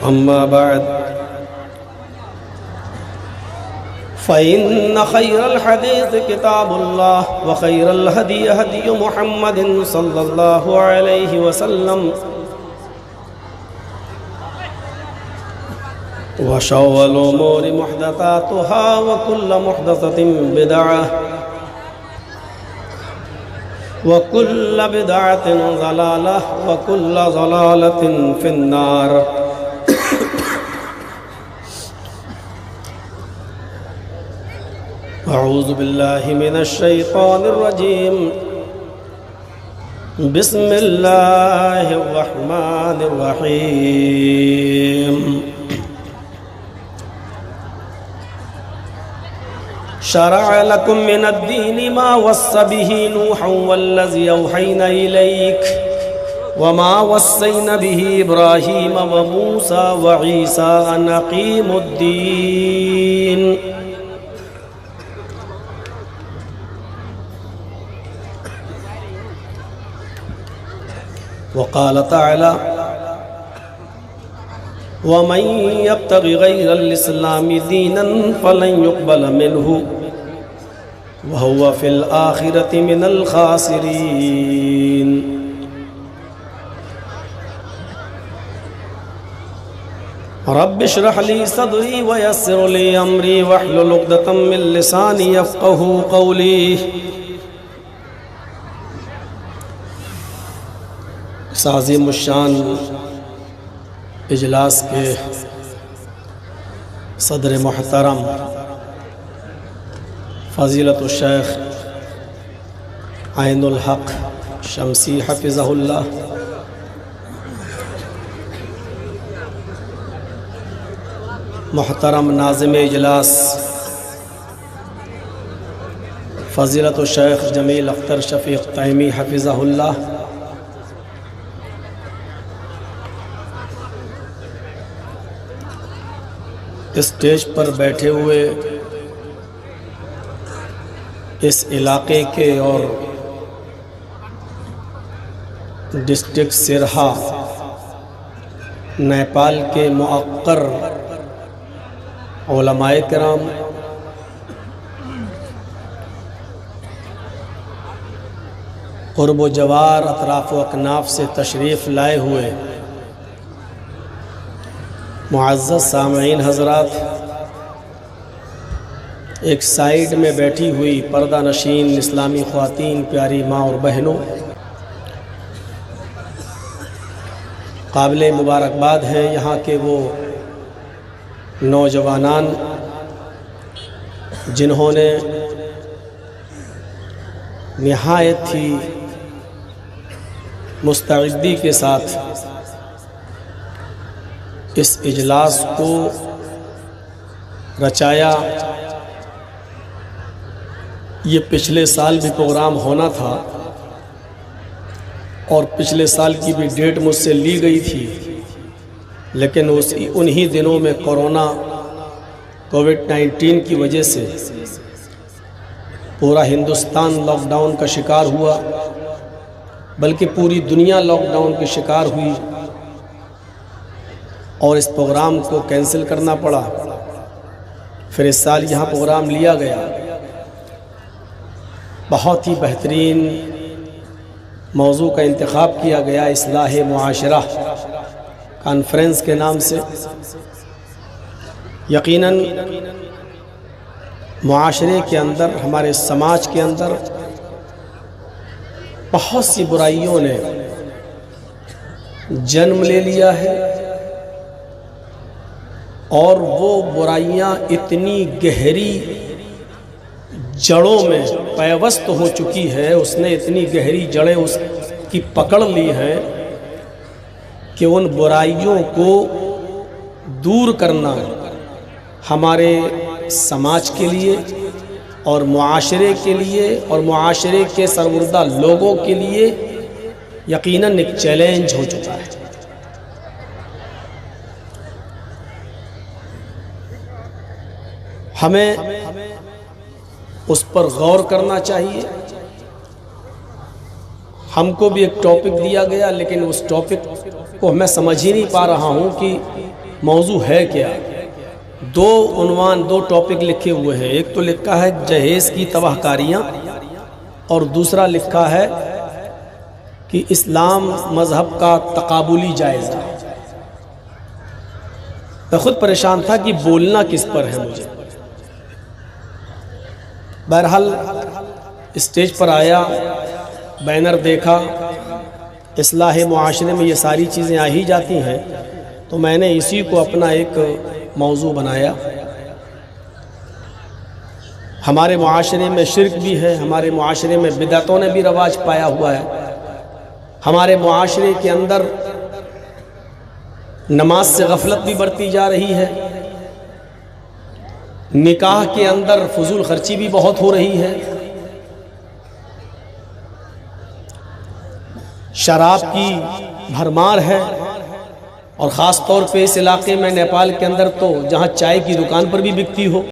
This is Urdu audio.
أما بعد فإن خير الحديث كتاب الله وخير الهدي هدي محمد صلى الله عليه وسلم وشر الأمور محدثاتها وكل محدثة بدعة وكل بدعة ضلالة وكل ضلالة في النار. أعوذ بالله من الشيطان الرجيم. بسم الله الرحمن الرحيم. شرع لكم من الدين ما وصى به نوحا والذي أوحينا إليك وما وصينا به إبراهيم وموسى وعيسى أن أقيموا الدين. وقال تعالى ومن يبتغ غير الإسلام دينا فلن يقبل منه وهو في الآخرة من الخاسرين. رب اشرح لي صدري ويسر لي أمري واحلل عقدة من لساني يفقهوا قولي. اس عظیم الشان اجلاس کے صدر محترم فضیلت الشیخ عین الحق شمسی حفظہ اللہ، محترم ناظم اجلاس فضیلت الشیخ جمیل اختر شفیق تیمی حفظہ اللہ، اسٹیج پر بیٹھے ہوئے اس علاقے کے اور ڈسٹرکٹ سرہا نیپال کے مؤقر علماء کرام، قرب و جوار اطراف و اکناف سے تشریف لائے ہوئے معزز سامعین حضرات، ایک سائیڈ میں بیٹھی ہوئی پردہ نشین اسلامی خواتین، پیاری ماں اور بہنوں، قابل مبارکباد ہیں یہاں کے وہ نوجوانان جنہوں نے نہایت ہی مستعدی کے ساتھ اس اجلاس کو رچایا. یہ پچھلے سال بھی پروگرام ہونا تھا اور پچھلے سال کی بھی ڈیٹ مجھ سے لی گئی تھی، لیکن انہی دنوں میں کووڈ-19 کی وجہ سے پورا ہندوستان لاک ڈاؤن کا شکار ہوا، بلکہ پوری دنیا لاک ڈاؤن کی شکار ہوئی اور اس پروگرام کو کینسل کرنا پڑا. پھر اس سال یہاں پروگرام لیا گیا. بہت ہی بہترین موضوع کا انتخاب کیا گیا، اصلاح معاشرہ کانفرنس کے نام سے. یقیناً معاشرے کے اندر، ہمارے سماج کے اندر بہت سی برائیوں نے جنم لے لیا ہے، اور وہ برائیاں اتنی گہری جڑوں میں پیوست ہو چکی ہے، اس نے اتنی گہری جڑیں اس کی پکڑ لی ہیں کہ ان برائیوں کو دور کرنا ہمارے سماج کے لیے اور معاشرے کے لیے اور معاشرے کے سربردہ لوگوں کے لیے یقیناً ایک چیلنج ہو چکا ہے. ہمیں اس پر غور کرنا چاہیے. ہم کو بھی ایک ٹاپک دیا گیا، لیکن اس ٹاپک کو میں سمجھ ہی نہیں پا رہا ہوں کہ موضوع ہے کیا؟ دو عنوان، دو ٹاپک لکھے ہوئے ہیں. ایک تو لکھا ہے جہیز کی تباہ کاریاں، اور دوسرا لکھا ہے کہ اسلام مذہب کا تقابلی جائزہ. میں خود پریشان تھا کہ بولنا کس پر ہے مجھے. بہرحال اسٹیج پر آیا، بینر دیکھا، اصلاح معاشرے میں یہ ساری چیزیں آ ہی جاتی ہیں، تو میں نے اسی کو اپنا ایک موضوع بنایا. ہمارے معاشرے میں شرک بھی ہے، ہمارے معاشرے میں بدعتوں نے بھی رواج پایا ہوا ہے، ہمارے معاشرے کے اندر نماز سے غفلت بھی بڑھتی جا رہی ہے، نکاح کے اندر فضول خرچی بھی بہت ہو رہی ہے، شراب کی بھرمار ہے، اور خاص طور پہ اس علاقے میں نیپال کے اندر تو جہاں چائے کی دکان پر بھی بکتی ہو.